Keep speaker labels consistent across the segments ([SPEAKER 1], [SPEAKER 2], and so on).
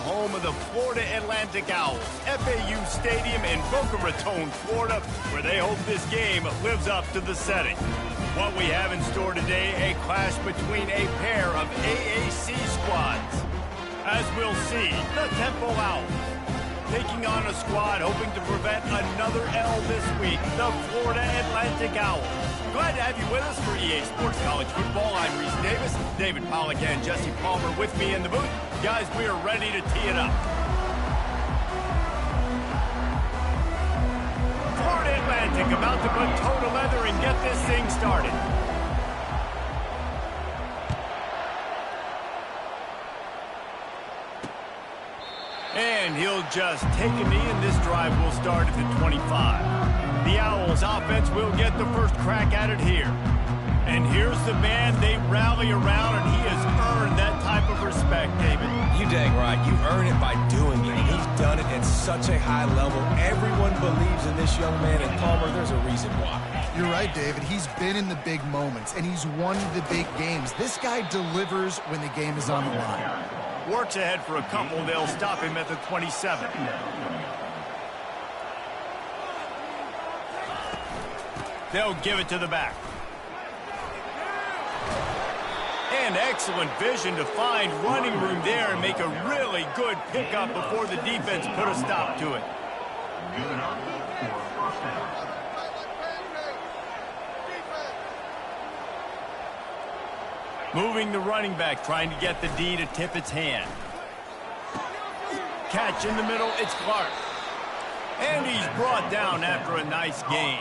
[SPEAKER 1] home of the Florida Atlantic Owls, FAU Stadium in Boca Raton, Florida, where they hope this game lives up to the setting. What we have in store today, a clash between a pair of AAC squads. As we'll see, the Temple Owls taking on a squad hoping to prevent another L this week, the Florida Atlantic Owls. Glad to have you with us for EA Sports College Football. I'm Reese Davis, David Pollack and Jesse Palmer with me in the booth. Guys, we are ready to tee it up. Florida Atlantic about to put toe to leather and get this thing started. And he'll just take a knee, and this drive will start at the 25. The Owls offense will get the first crack at it here. And here's the man they rally around, and he has earned that type of respect, David.
[SPEAKER 2] You dang right. You earn it by doing it. He's done it at such a high level. Everyone believes in this young man, and Palmer, there's a reason why.
[SPEAKER 3] You're right, David. He's been in the big moments, and he's won the big games. This guy delivers when the game is on the line.
[SPEAKER 1] Works ahead for a couple. They'll stop him at the 27. They'll give it to the back. And excellent vision to find running room there and make a really good pickup before the defense put a stop to it. Moving the running back, trying to get the D to tip its hand. Catch in the middle, it's Clark. And he's brought down after a nice gain.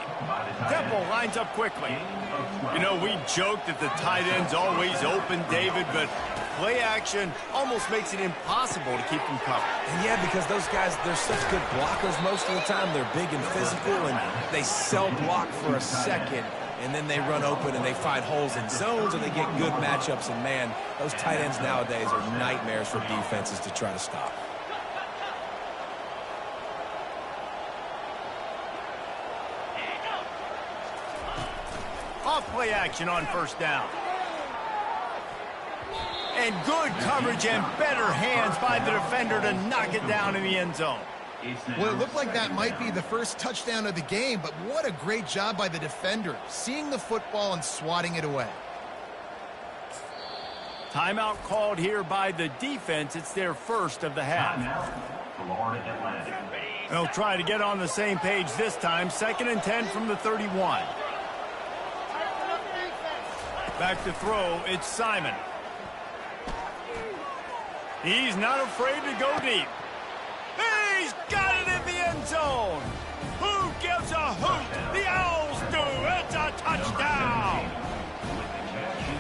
[SPEAKER 1] Temple lines up quickly. You know, we joked that the tight end's always open, David, but play action almost makes it impossible to keep them covered.
[SPEAKER 2] And yeah, because those guys, they're such good blockers most of the time. They're big and physical, and they sell block for a second, and then they run open and they find holes in zones, and they get good matchups. And, man, those tight ends nowadays are nightmares for defenses to try to stop.
[SPEAKER 1] Off play action on first down. And good coverage and better hands by the defender to knock it down in the end zone.
[SPEAKER 3] Well, it looked like that might be the first touchdown of the game, but what a great job by the defender, seeing the football and swatting it away.
[SPEAKER 1] Timeout called here by the defense. It's their first of the half. They'll try to get on the same page this time. 2nd and 10 from the 31. Back to throw, it's Simon. He's not afraid to go deep. He's got it in the end zone. Who gives a hoot? The Owls do. It's a touchdown.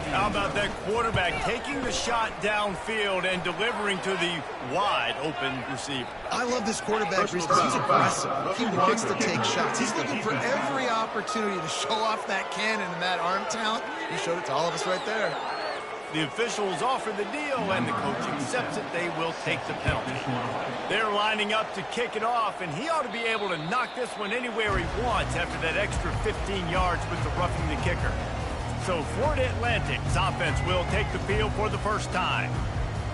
[SPEAKER 1] How about that quarterback taking the shot downfield and delivering to the wide open receiver?
[SPEAKER 3] I love this quarterback because he's aggressive. He wants to take shots. He's looking for every opportunity to show off that cannon and that arm talent. He showed it to all of us right there.
[SPEAKER 1] The officials offer the deal, and the coach accepts it. They will take the penalty. They're lining up to kick it off, and he ought to be able to knock this one anywhere he wants after that extra 15 yards with the roughing the kicker. So Florida Atlantic's offense will take the field for the first time.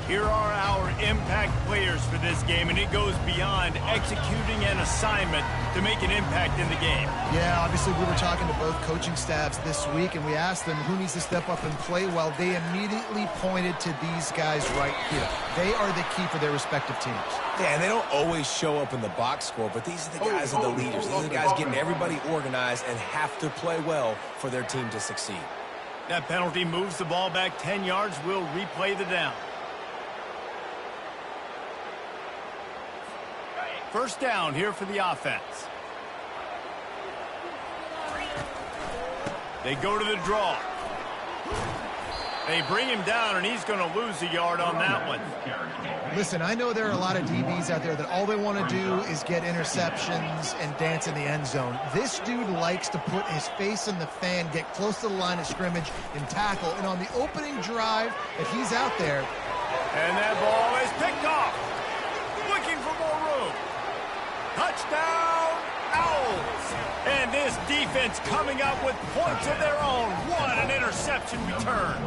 [SPEAKER 1] Here are our impact players for this game, and it goes beyond executing an assignment to make an impact in the game.
[SPEAKER 3] Yeah, obviously we were talking to both coaching staffs this week, and we asked them who needs to step up and play well. They immediately pointed to these guys right here. They are the key for their respective teams.
[SPEAKER 2] Yeah, and they don't always show up in the box score, but these are the guys and the leaders. These are the guys getting everybody organized and have to play well for their team to succeed.
[SPEAKER 1] That penalty moves the ball back 10 yards. We'll replay the down. First down here for the offense. They go to the draw. They bring him down, and he's going to lose a yard on that one.
[SPEAKER 3] Listen, I know there are a lot of DBs out there that all they want to do is get interceptions and dance in the end zone. This dude likes to put his face in the fan, get close to the line of scrimmage, and tackle. And on the opening drive, if he's out there.
[SPEAKER 1] And that ball is picked off. Looking for more room. Touchdown, Owls. And this defense coming up with points of their own. What an interception return.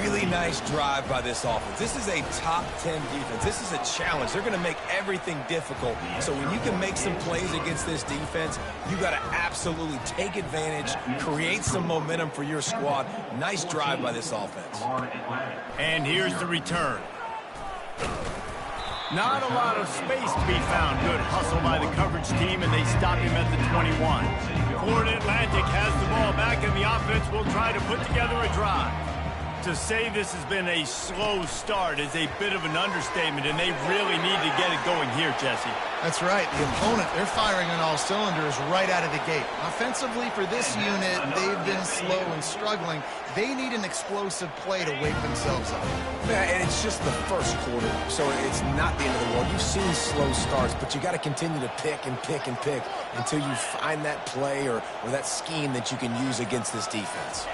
[SPEAKER 2] Really nice drive by this offense. This is a top 10 defense. This is a challenge. They're going to make everything difficult. So when you can make some plays against this defense, you got to absolutely take advantage, create some momentum for your squad. Nice drive by this offense.
[SPEAKER 1] And here's the return. Not a lot of space to be found. Good hustle by the coverage team, and they stop him at the 21. Florida Atlantic has the ball back, and the offense will try to put together a drive. To say this has been a slow start is a bit of an understatement, and they really need to get it going here, Jesse.
[SPEAKER 3] That's right. The opponent, they're firing on all cylinders right out of the gate. Offensively, for this unit, they've been slow and struggling. They need an explosive play to wake themselves up.
[SPEAKER 2] Yeah, and it's just the first quarter, so it's not the end of the world. You've seen slow starts, but you got to continue to pick and pick and pick until you find that play or that scheme that you can use against this defense.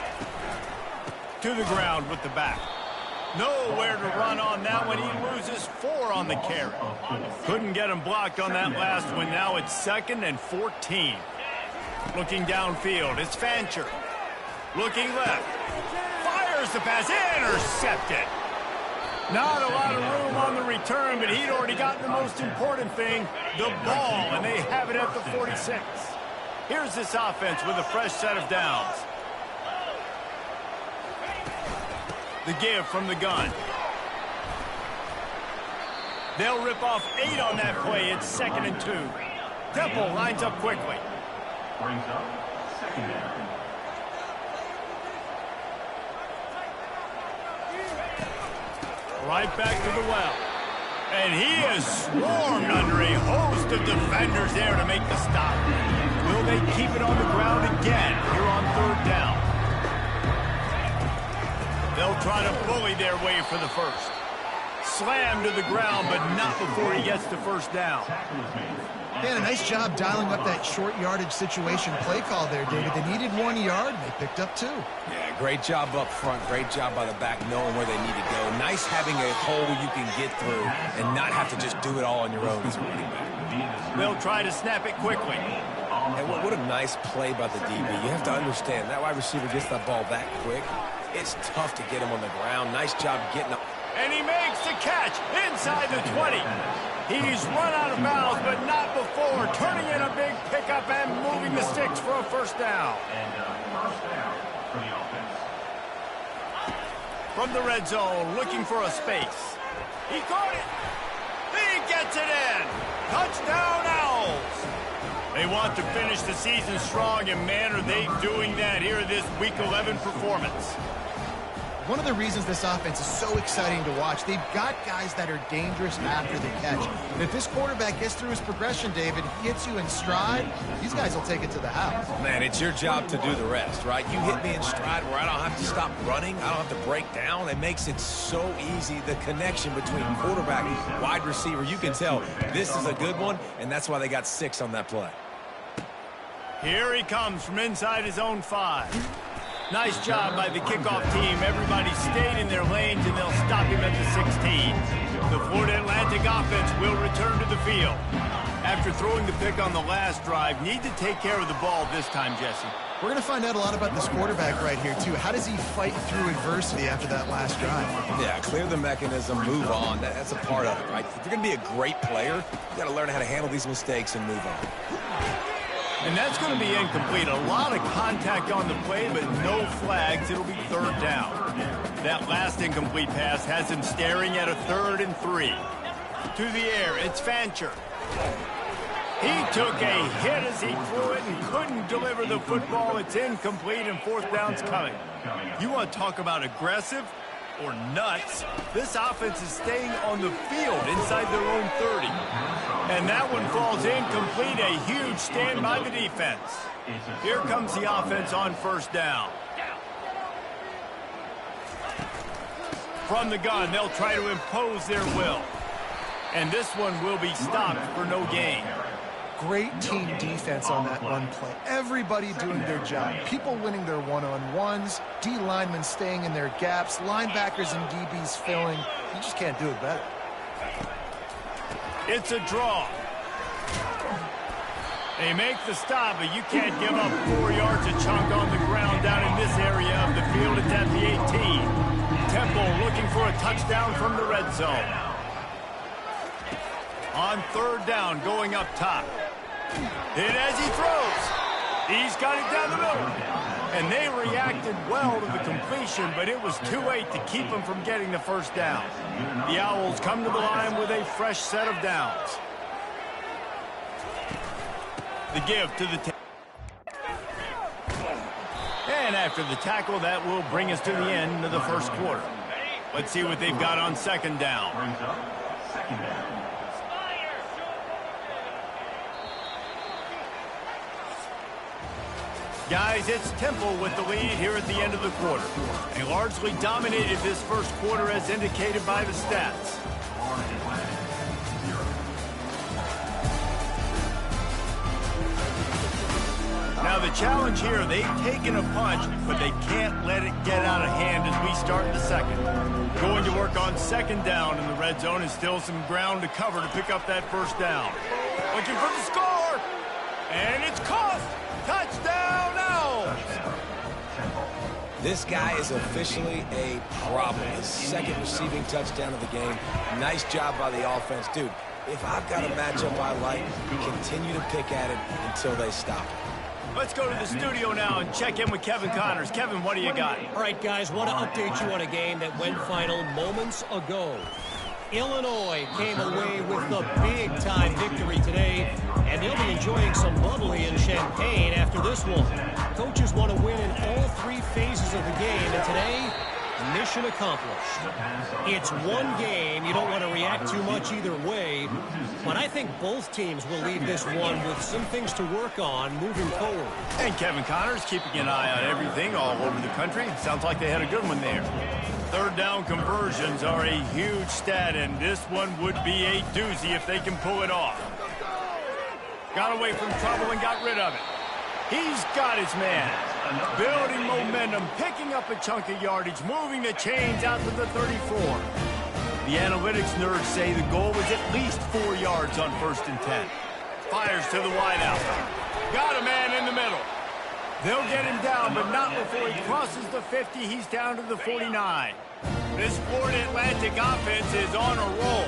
[SPEAKER 1] To the ground with the back. Nowhere to run on that one. He loses 4 on the carry. Couldn't get him blocked on that last one. Now it's 2nd and 14. Looking downfield, it's Fancher. Looking left. Fires the pass. Intercepted. Not a lot of room on the return, but he'd already gotten the most important thing, the ball, and they have it at the 46. Here's this offense with a fresh set of downs. The give from the gun. They'll rip off 8 on that play. It's 2nd and 2. Temple lines up quickly.
[SPEAKER 4] Brings up 2nd down.
[SPEAKER 1] Right back to the well. And he is swarmed under a host of defenders there to make the stop. Will they keep it on the ground again here on 3rd down? They'll try to bully their way for the first. Slam to the ground, but not before he gets the first down.
[SPEAKER 3] Man, a nice job dialing up that short yardage situation play call there, David. They needed 1 yard, and they picked up 2.
[SPEAKER 2] Yeah, great job up front. Great job by the back knowing where they need to go. Nice having a hole you can get through and not have to just do it all on your own as a running back.
[SPEAKER 1] They'll try to snap it quickly.
[SPEAKER 2] And what a nice play by the DB. You have to understand, that wide receiver gets that ball that quick. It's tough to get him on the ground. Nice job getting up.
[SPEAKER 1] And he makes the catch inside the 20. He's run out of bounds, but not before turning in a big pickup and moving the sticks for a first down.
[SPEAKER 4] And first down for the offense.
[SPEAKER 1] From the red zone, looking for a space. He caught it. He gets it in. Touchdown, Owls. They want to finish the season strong, and man, are they doing that here in this Week 11 performance.
[SPEAKER 3] One of the reasons this offense is so exciting to watch, they've got guys that are dangerous after the catch. And if this quarterback gets through his progression, David, he hits you in stride, these guys will take it to the house.
[SPEAKER 2] Man, it's your job to do the rest, right? You hit me in stride where I don't have to stop running. I don't have to break down. It makes it so easy. The connection between quarterback and wide receiver, you can tell this is a good one, and that's why they got 6 on that play.
[SPEAKER 1] Here he comes from inside his own 5. Nice job by the kickoff team. Everybody stayed in their lanes, and they'll stop him at the 16. The Florida Atlantic offense will return to the field. After throwing the pick on the last drive, need to take care of the ball this time, Jesse.
[SPEAKER 3] We're going to find out a lot about this quarterback right here, too. How does he fight through adversity after that last drive?
[SPEAKER 2] Yeah, clear the mechanism, move on. That's a part of it, right? If you're going to be a great player, you got to learn how to handle these mistakes and move on.
[SPEAKER 1] And that's going to be incomplete. A lot of contact on the play, but no flags. It'll be 3rd down. That last incomplete pass has him staring at a 3rd and 3. To the air, it's Fancher. He took a hit as he threw it and couldn't deliver the football. It's incomplete, and 4th down's coming. You want to talk about aggressive or nuts? This offense is staying on the field inside their own 30. And that one falls incomplete. A huge stand by the defense. Here comes the offense on 1st down. From the gun, they'll try to impose their will. And this one will be stopped for no gain.
[SPEAKER 3] Great team defense on that run play. Everybody doing their job. People winning their one-on-ones, D linemen staying in their gaps, linebackers and DBs filling. You just can't do it better.
[SPEAKER 1] It's a draw. They make the stop, but you can't give up 4 yards a chunk on the ground down in this area of the field. It's at the 18. Temple looking for a touchdown from the red zone. On third down, going up top. And as he throws, he's got it down the middle. And they reacted well to the completion, but it was too late to keep them from getting the first down. The Owls come to the line with a fresh set of downs. The give to the and after the tackle, that will bring us to the end of the first quarter. Let's see what they've got on second down.
[SPEAKER 4] Brings up second down.
[SPEAKER 1] Guys, it's Temple with the lead here at the end of the quarter. They largely dominated this first quarter as indicated by the stats. Now the challenge here, they've taken a punch, but they can't let it get out of hand as we start the second. Going to work on second down in the red zone and still some ground to cover to pick up that first down. Looking for the score, and it's caught. Touchdown Owls!
[SPEAKER 2] This guy is officially a problem. His second receiving touchdown of the game. Nice job by the offense. Dude, if I've got a matchup I like, continue to pick at it until they stop it.
[SPEAKER 1] Let's go to the studio now and check in with Kevin Connors. Kevin, what do you got?
[SPEAKER 5] All right, guys, want to update you on a game that went final moments ago. Illinois came away with the big-time victory today, and they'll be enjoying some bubbly and champagne after this one. Coaches want to win in all three phases of the game, and today, mission accomplished. It's one game. You don't want to react too much either way, but I think both teams will leave this one with some things to work on moving forward.
[SPEAKER 1] And Kevin Connors keeping an eye on everything all over the country. Sounds like they had a good one there. Third down conversions are a huge stat, and this one would be a doozy if they can pull it off. Got away from trouble and got rid of it. He's got his man. Building momentum, picking up a chunk of yardage, moving the chains out to the 34. The analytics nerds say the goal was at least 4 yards on 1st and 10. Fires to the wideout. Got a man in the middle. They'll get him down, but not before he crosses the 50. He's down to the 49. This Florida Atlantic offense is on a roll.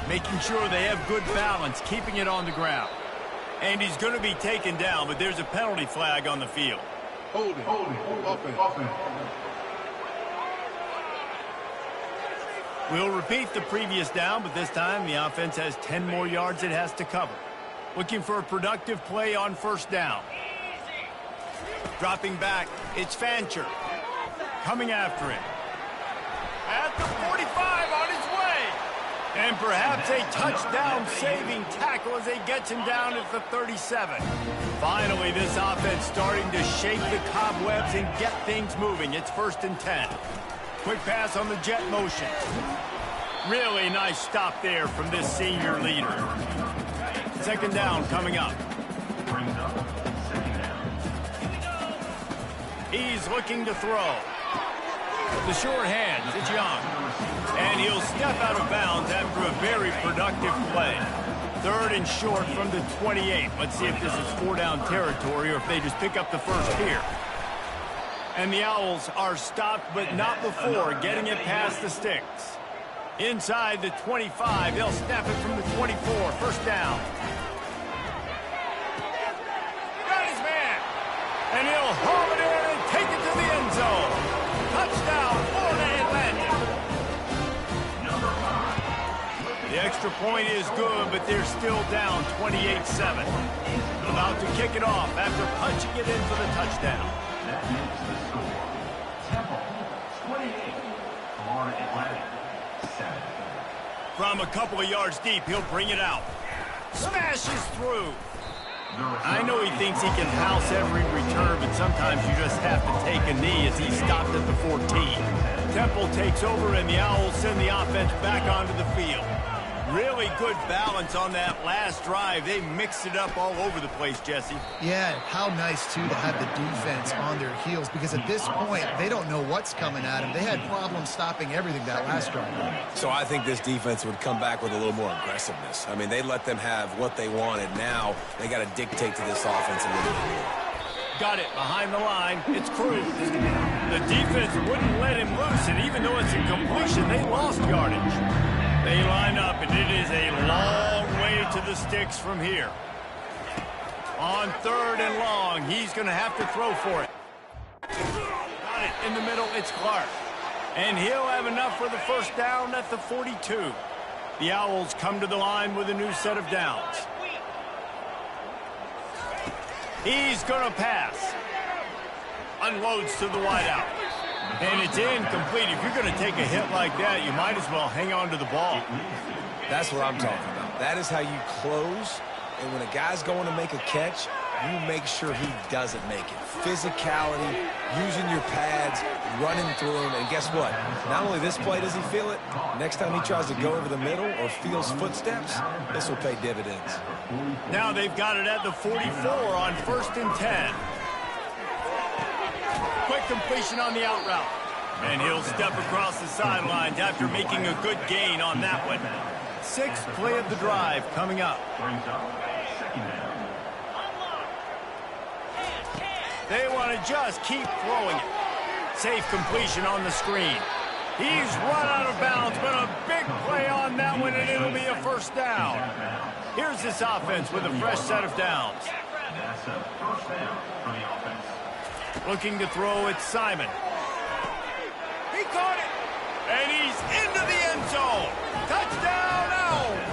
[SPEAKER 1] Making sure they have good balance, keeping it on the ground. And he's going to be taken down, but there's a penalty flag on the field.
[SPEAKER 6] Hold it. Offense.
[SPEAKER 1] We'll repeat the previous down, but this time the offense has 10 more yards it has to cover. Looking for a productive play on first down. Dropping back, it's Fancher. Coming after him. At the 45 on his way. And perhaps a touchdown-saving tackle as he gets him down at the 37. Finally, this offense starting to shake the cobwebs and get things moving. It's 1st and 10. Quick pass on the jet motion. Really nice stop there from this senior leader. Second down coming up.
[SPEAKER 4] Brings up second down.
[SPEAKER 1] He's looking to throw. The short hands, it's Young. And he'll step out of bounds after a very productive play. 3rd and short from the 28. Let's see if this is 4-down territory or if they just pick up the first here. And the Owls are stopped, but not before getting it past the sticks. Inside the 25, they'll snap it from the 24. First down. Got his man. And he'll haul it in and take it to the end zone. Touchdown, Florida Atlantic. The extra point is good, but they're still down 28-7. About to kick it off after punching it in for the touchdown.
[SPEAKER 4] That makes the score. Temple, 28. Florida Atlantic, 7.
[SPEAKER 1] From a couple of yards deep, he'll bring it out. Smashes through. I know he thinks he can house every return, but sometimes you just have to take a knee as he stopped at the 14. Temple takes over, and the Owls send the offense back onto the field. Really good balance on that last drive. They mixed it up all over the place, Jesse.
[SPEAKER 3] Yeah, how nice, too, to have the defense on their heels, because at this point, they don't know what's coming at them. They had problems stopping everything that last drive.
[SPEAKER 2] So I think this defense would come back with a little more aggressiveness. I mean, they let them have what they wanted. Now they got to dictate to this offense a little bit more.
[SPEAKER 1] Got it behind the line. It's Cruz. The defense wouldn't let him loose, and even though it's a completion, they lost yardage. They line up, and it is a long way to the sticks from here. On 3rd and long, he's going to have to throw for it. Got it in the middle. It's Clark. And he'll have enough for the first down at the 42. The Owls come to the line with a new set of downs. He's going to pass. Unloads to the wideout. And it's incomplete. If you're going to take a hit like that, you might as well hang on to the ball.
[SPEAKER 2] That's what I'm talking about. That is how you close. And when a guy's going to make a catch, you make sure he doesn't make it. Physicality, using your pads, running through him. And guess what? Not only this play does he feel it, next time he tries to go over the middle or feels footsteps, this will pay dividends.
[SPEAKER 1] Now they've got it at the 44 on 1st and 10. Quick completion on the out route. And he'll step across the sidelines after making a good gain on that one. 6th play of the drive coming up. They want to just keep throwing it. Safe completion on the screen. He's run out of bounds, but a big play on that one, and it'll be a first down. Here's this offense with a fresh set of downs. Looking to throw, it's Simon. He caught it, and he's into the end zone. Touchdown, Owls!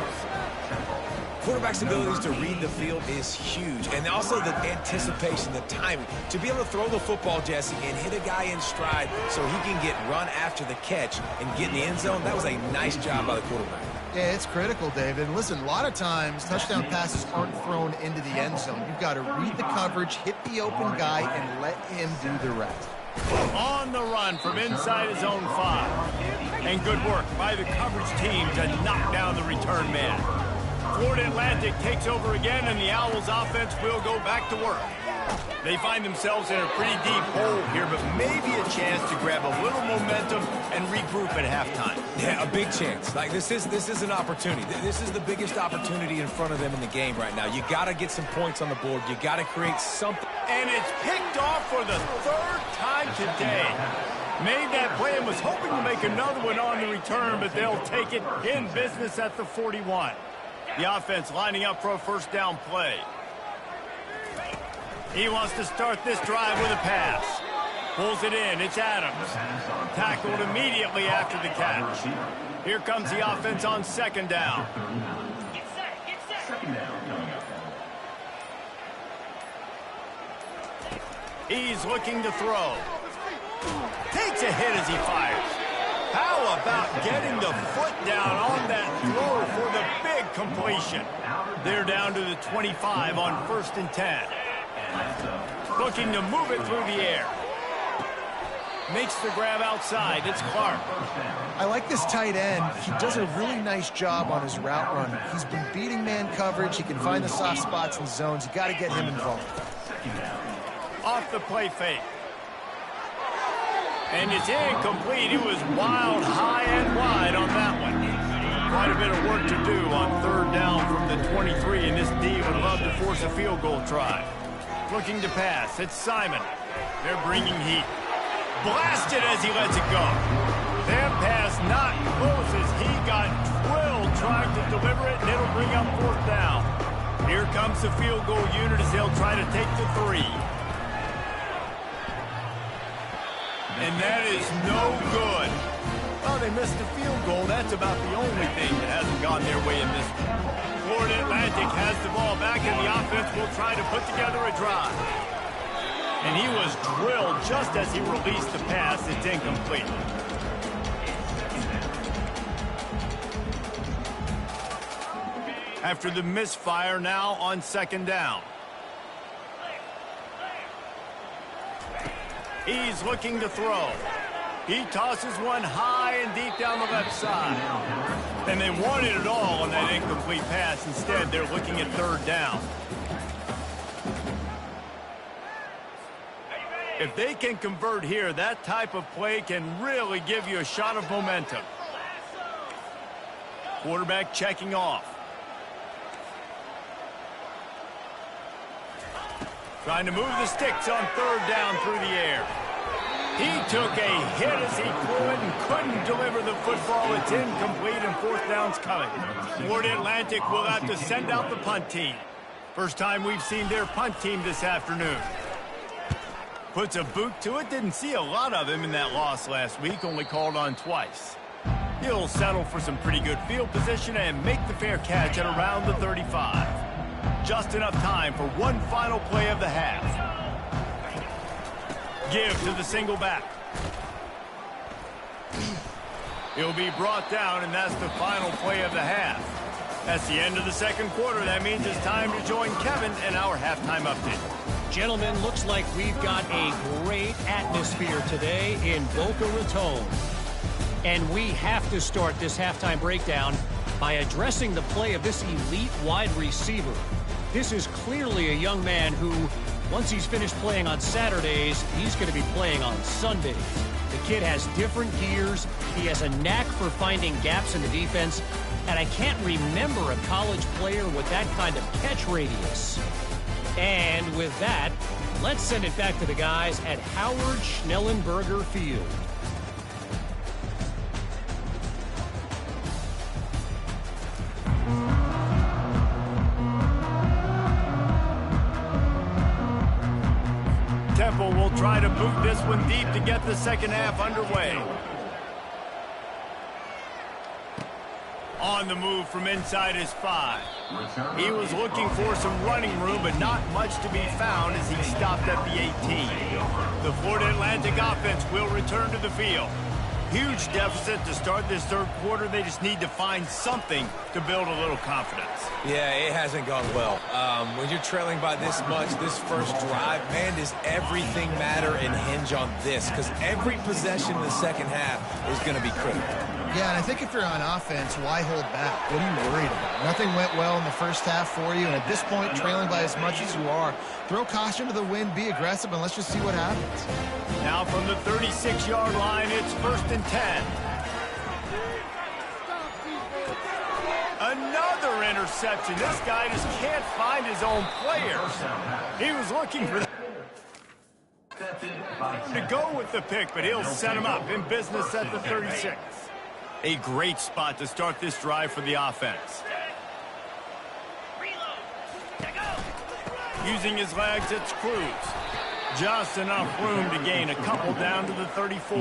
[SPEAKER 2] Quarterback's abilities to read the field is huge, and also the anticipation, the timing. To be able to throw the football, Jesse, and hit a guy in stride so he can get run after the catch and get in the end zone, that was a nice job by the quarterback.
[SPEAKER 3] Yeah, it's critical, David. Listen, a lot of times touchdown passes aren't thrown into the end zone. You've got to read the coverage, hit the open guy, and let him do the rest.
[SPEAKER 1] On the run from inside his own 5. And good work by the coverage team to knock down the return man. Florida Atlantic takes over again, and the Owls offense will go back to work. They find themselves in a pretty deep hole here, but maybe a chance to grab a little momentum and regroup at halftime.
[SPEAKER 2] Yeah, a big chance. Like, this is an opportunity. This is the biggest opportunity in front of them in the game right now. You got to get some points on the board. You got to create something.
[SPEAKER 1] And it's picked off for the 3rd time today. Made that play and was hoping to make another one on the return, but they'll take it in business at the 41. The offense lining up for a first down play. He wants to start this drive with a pass. Pulls it in. It's Adams. Tackled immediately after the catch. Here comes the offense on 2nd down.
[SPEAKER 4] Get set.
[SPEAKER 1] He's looking to throw. Takes a hit as he fires. How about getting the foot down on that throw for the big completion? They're down to the 25 on 1st and 10. Looking to move it through the air. Makes the grab outside. It's Clark.
[SPEAKER 3] I like this tight end. He does a really nice job on his route run. He's been beating man coverage. He can find the soft spots and zones. You got to get him involved.
[SPEAKER 1] Off the play fake. And it's incomplete. It was wild, high and wide on that one. Quite a bit of work to do on 3rd down from the 23, and this D would love to force a field goal try. Looking to pass. It's Simon. They're bringing heat. Blasted as he lets it go. That pass not close as he got drilled trying to deliver it, and it'll bring up 4th down. Here comes the field goal unit as they'll try to take the 3. And that is no good. Well, they missed the field goal. That's about the only thing that hasn't gone their way in this one. Florida Atlantic has the ball back, and the offense will try to put together a drive. And he was drilled just as he released the pass. It's incomplete. After the misfire, now on 2nd down. He's looking to throw. He tosses one high and deep down the left side. And they wanted it all on that incomplete pass. Instead, they're looking at 3rd down. If they can convert here, that type of play can really give you a shot of momentum. Quarterback checking off. Trying to move the sticks on third down through the air. He took a hit as he threw it and couldn't deliver the football. It's incomplete and fourth down's coming. Florida Atlantic will have to send out the punt team. First time we've seen their punt team this afternoon. Puts a boot to it. Didn't see a lot of him in that loss last week. Only called on twice. He'll settle for some pretty good field position and make the fair catch at around the 35. Just enough time for one final play of the half. Give to the single back. He'll be brought down, and that's the final play of the half. That's the end of the second quarter. That means it's time to join Kevin in our halftime update.
[SPEAKER 5] Gentlemen, looks like we've got a great atmosphere today in Boca Raton. And we have to start this halftime breakdown by addressing the play of this elite wide receiver. This is clearly a young man who, once he's finished playing on Saturdays, he's going to be playing on Sundays. The kid has different gears. He has a knack for finding gaps in the defense. And I can't remember a college player with that kind of catch radius. And with that, let's send it back to the guys at Howard Schnellenberger Field.
[SPEAKER 1] Temple will try to boot this one deep to get the second half underway. On the move from inside his 5. He was looking for some running room, but not much to be found as he stopped at the 18. The Florida Atlantic offense will return to the field. Huge deficit to start this third quarter. They just need to find something to build a little confidence.
[SPEAKER 2] Yeah, it hasn't gone well. When you're trailing by this much, this first drive, man, does everything matter and hinge on this? Because every possession in the second half is going to be critical.
[SPEAKER 3] Yeah, and I think if you're on offense, why hold back? What are you worried about? Nothing went well in the first half for you, and at this point, trailing by as much as you are, throw caution to the wind, be aggressive, and let's just see what happens.
[SPEAKER 1] Now from the 36-yard line, it's 1st and 10. Another interception. This guy just can't find his own players. He was looking for to go with the pick, but he'll set him up in business at the 36. A great spot to start this drive for the offense. Using his legs, it's Cruz. Just enough room to gain a couple down to the 34.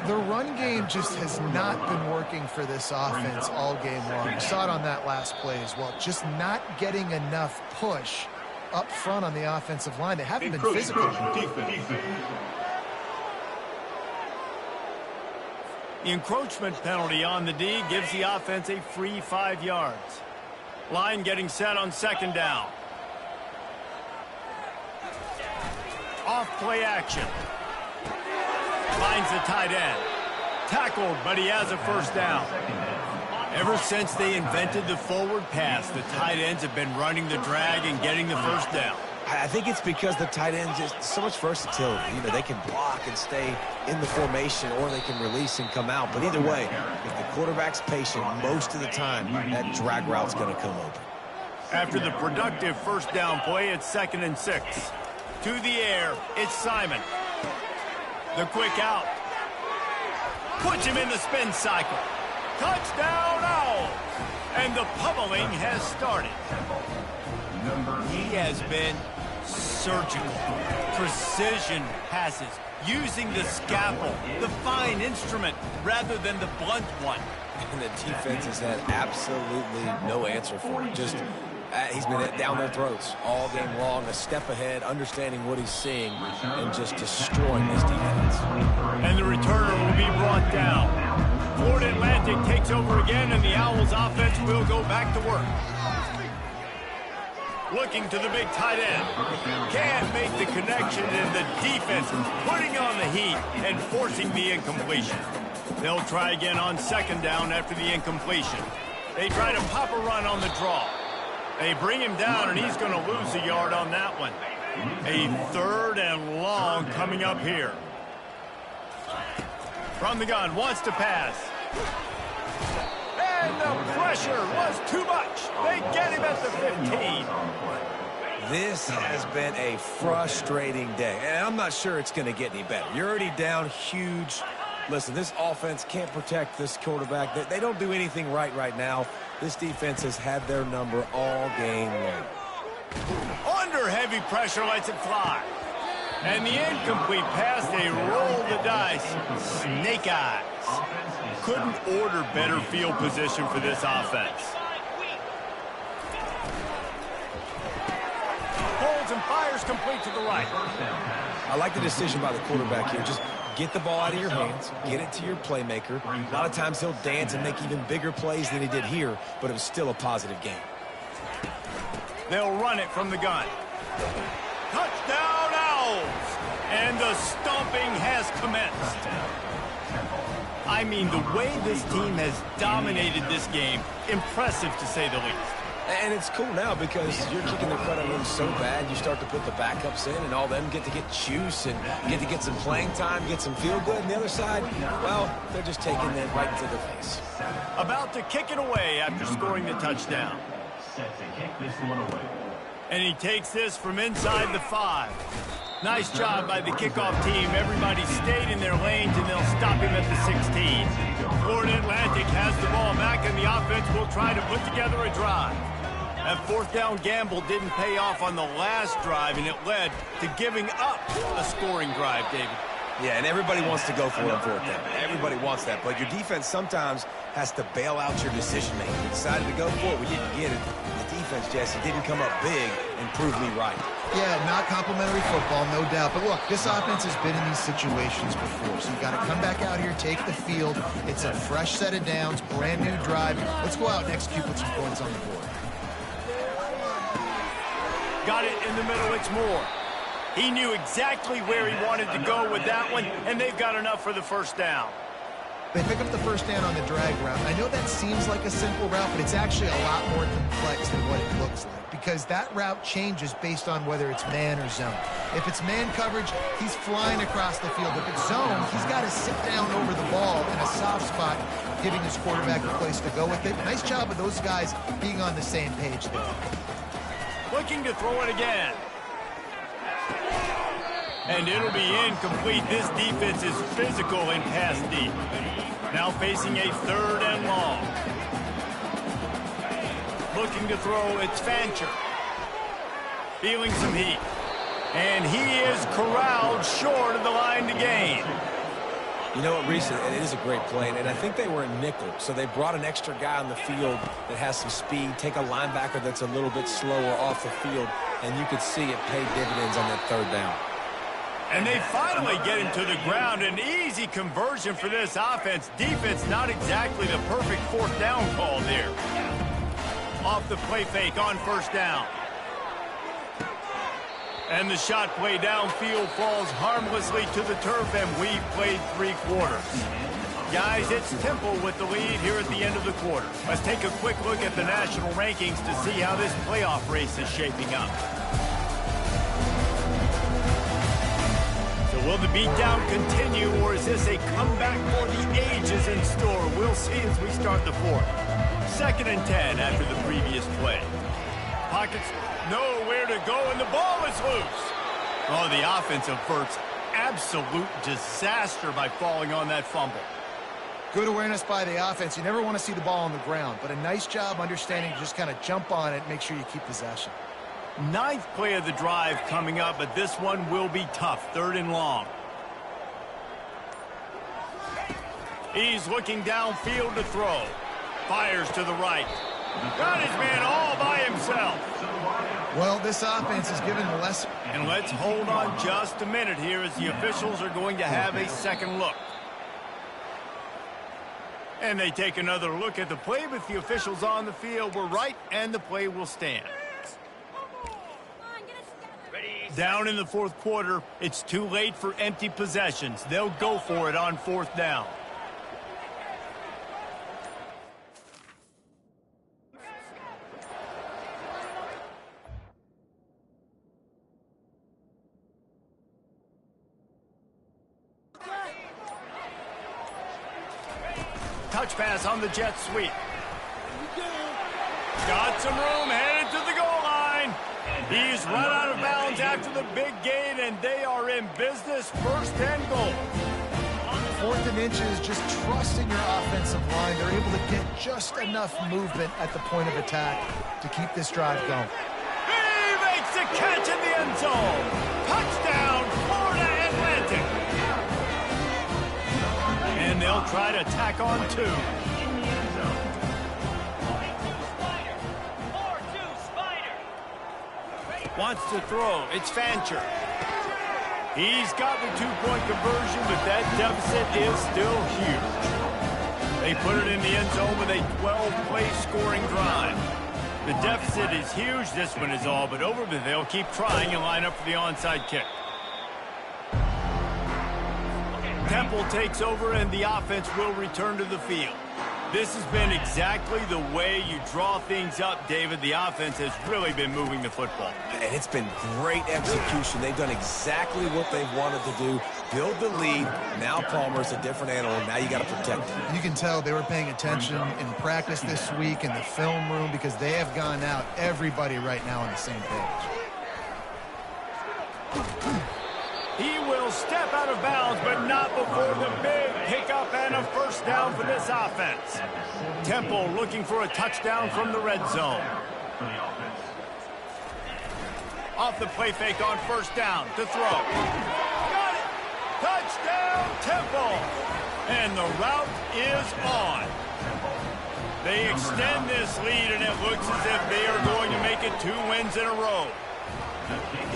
[SPEAKER 3] The run game just has not been working for this offense all game long. You saw it on that last play as well. Just not getting enough push up front on the offensive line. They haven't been physical.
[SPEAKER 1] The encroachment penalty on the D gives the offense a free 5 yards. Line getting set on second down. Off play action. Finds the tight end. Tackled, but he has a first down. Ever since they invented the forward pass, the tight ends have been running the drag and getting the first down.
[SPEAKER 2] I think it's because the tight ends is so much versatility. You know, they can block and stay in the formation, or they can release and come out. But either way, if the quarterback's patient, most of the time, that drag route's going to come open.
[SPEAKER 1] After the productive first down play, it's 2nd and 6. To the air, it's Simon. The quick out. Puts him in the spin cycle. Touchdown, Owls! And the pummeling has started. He has been surgical. Precision passes. Using the scalpel, the fine instrument, rather than the blunt one.
[SPEAKER 2] And the defense has had absolutely no answer for it. Just he's been down their throats all game long, a step ahead, understanding what he's seeing, and just destroying this defense.
[SPEAKER 1] And the returner will be brought down. Florida Atlantic takes over again, and the Owls offense will go back to work. Looking to the big tight end. Can't make the connection, and the defense putting on the heat and forcing the incompletion. They'll try again on second down after the incompletion. They try to pop a run on the draw. They bring him down, and he's going to lose a yard on that one. A 3rd and long coming up here. From the gun, wants to pass. And the pressure was too much. They get him at the 15.
[SPEAKER 2] This has been a frustrating day, and I'm not sure it's going to get any better. You're already down huge. Listen, this offense can't protect this quarterback. They don't do anything right now. This defense has had their number all game long.
[SPEAKER 1] Under heavy pressure, lets it fly. And the incomplete pass, they roll the dice. Snake eyes. Couldn't order better field position for this offense. Holds and fires complete to the right.
[SPEAKER 2] I like the decision by the quarterback here. Just get the ball out of your hands, get it to your playmaker. A lot of times he'll dance and make even bigger plays than he did here, but it was still a positive game.
[SPEAKER 1] They'll run it from the gun. Touchdown, Owls! And the stomping has commenced. I mean, the way this team has dominated this game, impressive to say the least.
[SPEAKER 2] And it's cool now because you're kicking the front of them so bad, you start to put the backups in, and all them get to get juice and get to get some playing time, get some feel good. And the other side, well, they're just taking it right into the face.
[SPEAKER 1] About to kick it away after scoring the touchdown.
[SPEAKER 4] Set to kick this one away.
[SPEAKER 1] And he takes this from inside the 5. Nice job by the kickoff team. Everybody stayed in their lanes, and they'll stop him at the 16. Florida Atlantic has the ball back, and the offense will try to put together a drive. That fourth down gamble didn't pay off on the last drive, and it led to giving up a scoring drive, David.
[SPEAKER 2] Yeah, and everybody wants to go for it on fourth down. Everybody wants that, but your defense sometimes has to bail out your decision-making. We decided to go for it. We didn't get it. The defense, Jesse, didn't come up big and prove me right.
[SPEAKER 3] Yeah, not complimentary football, no doubt. But look, this offense has been in these situations before, so you got to come back out here, take the field. It's a fresh set of downs, brand new drive. Let's go out and execute with some points on the board.
[SPEAKER 1] Got it in the middle, it's Moore. He knew exactly where he wanted to go with that one, and they've got enough for the first down.
[SPEAKER 3] They pick up the first down on the drag route. I know that seems like a simple route, but it's actually a lot more complex than what it looks like, because that route changes based on whether it's man or zone. If it's man coverage, he's flying across the field. If it's zone, he's got to sit down over the ball in a soft spot, giving his quarterback a place to go with it. Nice job of those guys being on the same page there.
[SPEAKER 1] Looking to throw it again. And it'll be incomplete. This defense is physical in pass deep. Now facing a 3rd and long. Looking to throw, it's Fancher. Feeling some heat. And he is corralled short of the line to gain.
[SPEAKER 2] You know what, Reese, it is a great play, and I think they were in nickel, so they brought an extra guy on the field that has some speed, take a linebacker that's a little bit slower off the field, and you could see it pay dividends on that 3rd down.
[SPEAKER 1] And they finally get him to the ground. An easy conversion for this offense. Defense, not exactly the perfect 4th down call there. Off the play fake on first down. And the shot play downfield falls harmlessly to the turf, and we've played 3 quarters. Guys, it's Temple with the lead here at the end of the quarter. Let's take a quick look at the national rankings to see how this playoff race is shaping up. So will the beatdown continue, or is this a comeback for the ages in store? We'll see as we start the 4th. 2nd and 10 after the previous play. Pockets nowhere to go, and the ball is loose. Oh, the offense averts absolute disaster by falling on that fumble.
[SPEAKER 3] Good awareness by the offense. You never want to see the ball on the ground, but a nice job understanding to just kind of jump on it, make sure you keep possession.
[SPEAKER 1] 9th play of the drive coming up, but this one will be tough. 3rd and long. He's looking downfield to throw. Fires to the right. Got his man all by himself.
[SPEAKER 3] Well, this offense is given less.
[SPEAKER 1] And let's hold on just a minute here as the officials are going to have a second look. And they take another look at the play, but the officials on the field were right, and the play will stand. Down in the 4th quarter, it's too late for empty possessions. They'll go for it on 4th down. Touch pass on the jet sweep. Got some room, headed to the goal line. He's run out of bounds after the big gain, and they are in business, 1st and goal.
[SPEAKER 3] 4th and inches, just trusting your offensive line. They're able to get just enough movement at the point of attack to keep this drive going.
[SPEAKER 1] He makes the catch in the end zone. Touchdown, Florida Atlantic. And they'll try to tack on 2. Wants to throw. It's Fancher. He's got the 2-point conversion, but that deficit is still huge. They put it in the end zone with a 12-play scoring drive. The deficit is huge. This one is all but over, but they'll keep trying and line up for the onside kick. Temple takes over, and the offense will return to the field. This has been exactly the way you draw things up, David. The offense has really been moving the football.
[SPEAKER 2] And it's been great execution. They've done exactly what they've wanted to do. Build the lead. Now Palmer's a different animal. Now you got to protect him. You
[SPEAKER 3] can tell they were paying attention in practice this week in the film room because they have gone out, everybody right now on the same page.
[SPEAKER 1] He will step out of bounds, but not before the big pickup and a 1st down for this offense. Temple looking for a touchdown from the red zone. Off the play fake on 1st down to throw. Got it! Touchdown, Temple! And the route is on. They extend this lead, and it looks as if they are going to make it 2 wins in a row.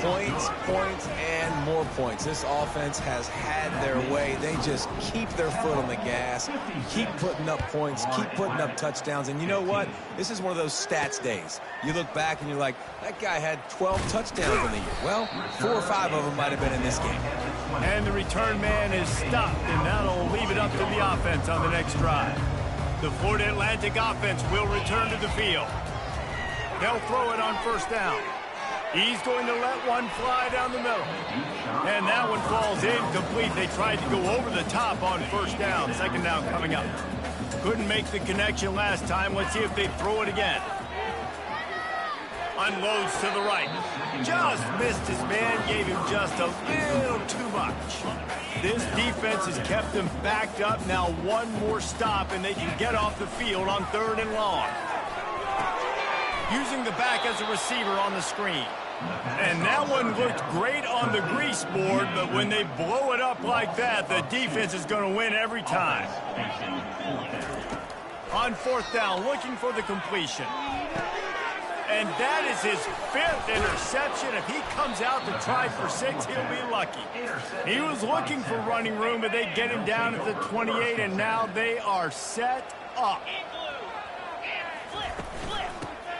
[SPEAKER 2] Points, points, and more points. This offense has had their way. They just keep their foot on the gas, keep putting up points, keep putting up touchdowns. And you know what? This is one of those stats days. You look back and you're like, that guy had 12 touchdowns in the year. Well, 4 or 5 of them might have been in this game.
[SPEAKER 1] And the return man is stopped, and that'll leave it up to the offense on the next drive. The Florida Atlantic offense will return to the field. They'll throw it on 1st down. He's going to let one fly down the middle. And that one falls incomplete. They tried to go over the top on 1st down. 2nd down coming up. Couldn't make the connection last time. Let's see if they throw it again. Unloads to the right. Just missed his man. Gave him just a little too much. This defense has kept them backed up. Now one more stop, and they can get off the field on 3rd and long. Using the back as a receiver on the screen. And that one looked great on the grease board, but when they blow it up like that, the defense is going to win every time. On 4th down, looking for the completion. And that is his 5th interception. If he comes out to try for 6, he'll be lucky. He was looking for running room, but they get him down at the 28, and now they are set up.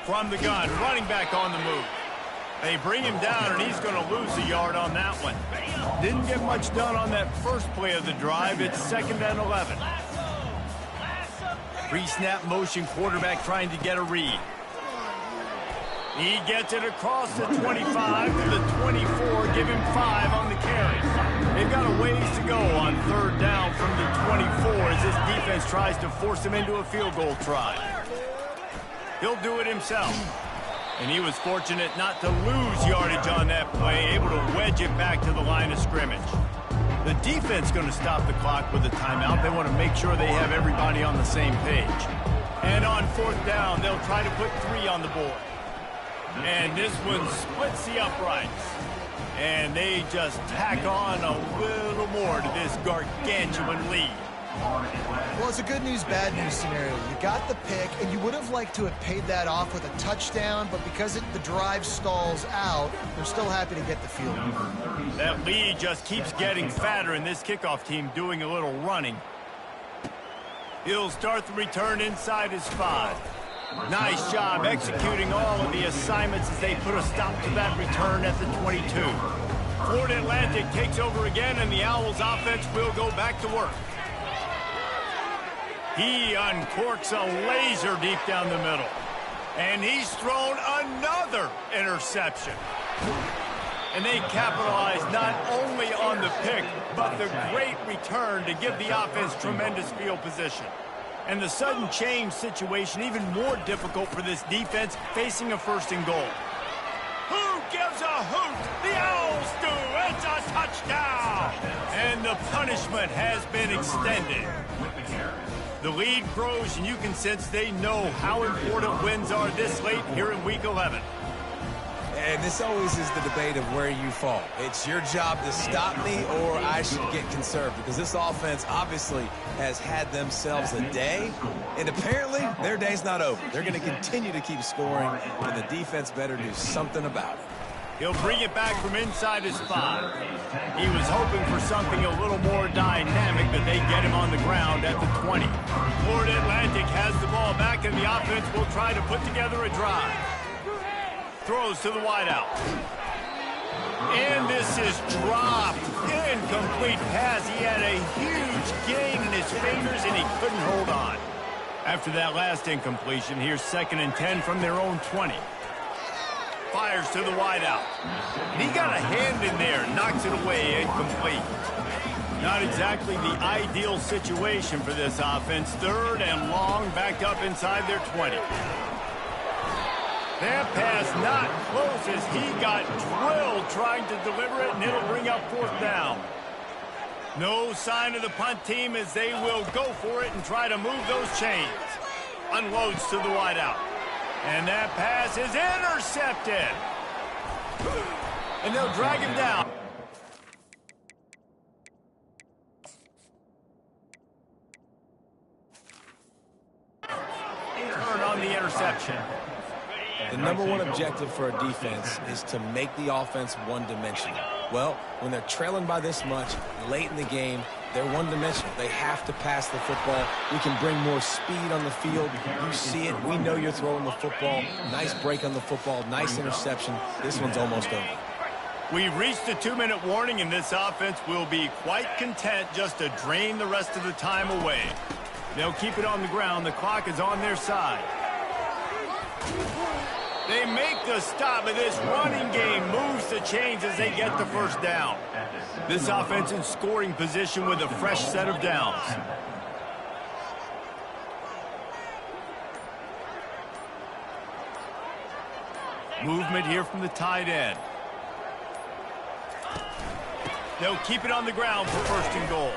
[SPEAKER 1] From the gun, running back on the move. They bring him down, and he's going to lose a yard on that one. Didn't get much done on that first play of the drive. It's 2nd and 11. Pre-snap motion, quarterback trying to get a read. He gets it across the 25 to the 24, give him 5 on the carry. They've got a ways to go on 3rd down from the 24 as this defense tries to force him into a field goal try. He'll do it himself. And he was fortunate not to lose yardage on that play, able to wedge it back to the line of scrimmage. The defense going to stop the clock with a timeout. They want to make sure they have everybody on the same page. And on 4th down, they'll try to put 3 on the board. And this one splits the uprights. And they just tack on a little more to this gargantuan lead.
[SPEAKER 3] Well, it's a good news, bad news scenario. You got the pick, and you would have liked to have paid that off with a touchdown, but because the drive stalls out, they're still happy to get the field.
[SPEAKER 1] That lead just keeps getting fatter, and this kickoff team doing a little running. He'll start the return inside his 5. Nice job executing all of the assignments as they put a stop to that return at the 22. Florida Atlantic takes over again, and the Owls offense will go back to work. He uncorks a laser deep down the middle. And he's thrown another interception. And they capitalize not only on the pick, but the great return to give the offense tremendous field position. And the sudden change situation even more difficult for this defense facing a 1st and goal. Who hoot. The Owls do. It's a touchdown. And the punishment has been extended. The lead grows, and you can sense they know how important wins are this late here in Week 11.
[SPEAKER 2] And this always is the debate of where you fall. It's your job to stop me, or I should get conserved, because this offense obviously has had themselves a day, and apparently their day's not over. They're going to continue to keep scoring, and the defense better do something about it.
[SPEAKER 1] He'll bring it back from inside his 5. He was hoping for something a little more dynamic, but they get him on the ground at the 20. Florida Atlantic has the ball back, and the offense will try to put together a drive. Throws to the wideout. And this is dropped. Incomplete pass. He had a huge gain in his fingers, and he couldn't hold on. After that last incompletion, here's 2nd and 10 from their own 20. Fires to the wideout. And he got a hand in there, knocks it away, incomplete. Not exactly the ideal situation for this offense. 3rd and long, back up inside their 20. That pass not close as he got drilled trying to deliver it, and it'll bring up 4th down. No sign of the punt team as they will go for it and try to move those chains. Unloads to the wideout. And that pass is intercepted. And they'll drag him down. Turn on the interception.
[SPEAKER 2] The #1 objective for a defense is to make the offense one-dimensional. Well, when they're trailing by this much late in the game, they're one-dimensional. They have to pass the football. We can bring more speed on the field. You see it. We know you're throwing the football. Nice break on the football. Nice interception. This one's almost over.
[SPEAKER 1] We've reached a 2-minute warning, and this offense will be quite content just to drain the rest of the time away. They'll keep it on the ground. The clock is on their side. They make the stop, and this running game moves the chains as they get the 1st down. This offense in scoring position with a fresh set of downs. Movement here from the tight end. They'll keep it on the ground for 1st and goal.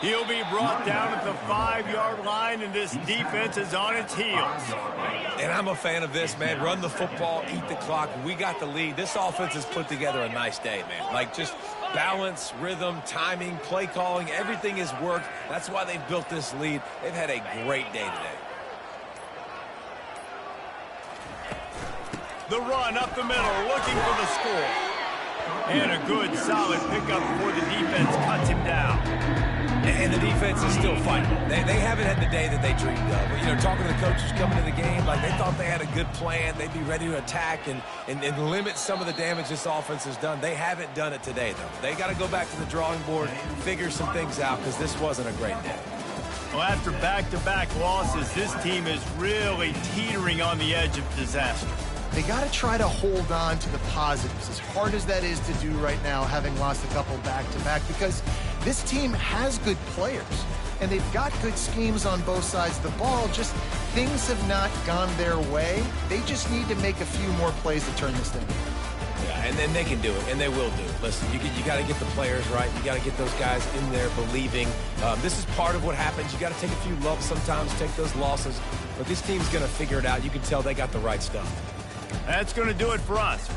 [SPEAKER 1] He'll be brought down at the 5-yard line, and this defense is on its heels.
[SPEAKER 2] And I'm a fan of this, man. Run the football, eat the clock. We got the lead. This offense has put together a nice day, man. Like, just balance, rhythm, timing, play calling, everything has worked. That's why they've built this lead. They've had a great day today.
[SPEAKER 1] The run up the middle, looking for the score. And a good, solid pickup before the defense cuts him down.
[SPEAKER 2] And the defense is still fighting. They haven't had the day that they dreamed of. You know, talking to the coaches coming to the game, like they thought they had a good plan. They'd be ready to attack and limit some of the damage this offense has done. They haven't done it today, though. They got to go back to the drawing board, figure some things out, because this wasn't a great day.
[SPEAKER 1] Well, after back-to-back losses, this team is really teetering on the edge of disaster.
[SPEAKER 3] They got to try to hold on to the positives, as hard as that is to do right now, having lost a couple back-to-back, because this team has good players, and they've got good schemes on both sides of the ball. Just things have not gone their way. They just need to make a few more plays to turn this thing.
[SPEAKER 2] Yeah, and then they can do it, and they will do it. Listen, you got to get the players right. You got to get those guys in there believing. This is part of what happens. You got to take a few lumps sometimes, take those losses, but this team's going to figure it out. You can tell they got the right stuff.
[SPEAKER 1] That's going to do it for us.